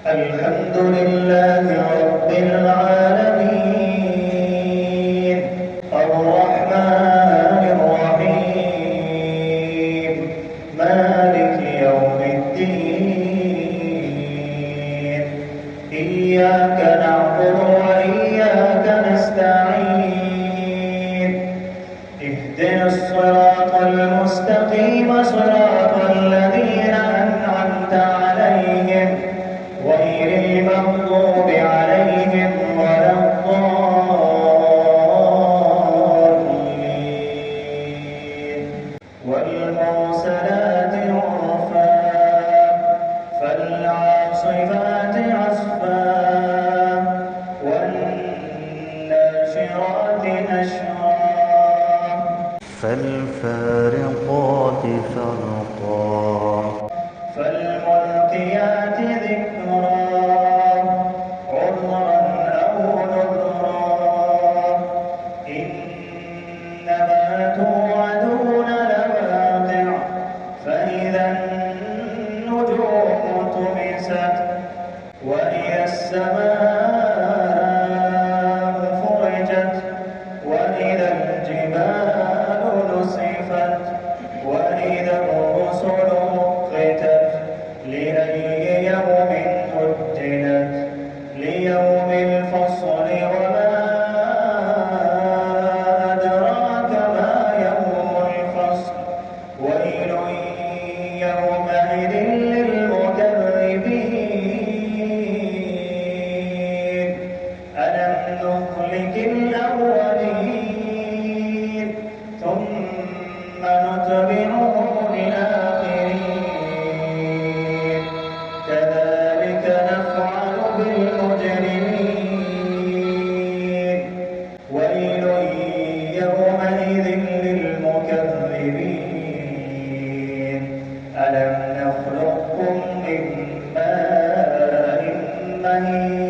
الحمد لله رب العالمين الرحمن الرحيم مالك يوم الدين إياك نعبد وإياك نستعين اهدنا الصراط المستقيم صراط الذين أنعمت عليهم غير المغضوب عليهم ولا الضالين والمرسلات عرفا فالعاصفات عصفا والناشرات نشرا فالفارقات فرقا فالملقيات ذكرا عذرا أو نذرا إنما توعدون لواقع فإذا النجوم طمست وإذا السماء فرجت وإذا الجبال نسفت وإذا الرسل أقتت لأي يوم أجلت ليوم الفصل وما أدراك ما يوم الفصل ويل يومئذ للمكذبين ألم نهلك الأولين ثم نتبعهم الآخرين كذلك نفعل بالمجرمين ويل يومئذ للمكذبين ألم نخلقكم من ماء مهين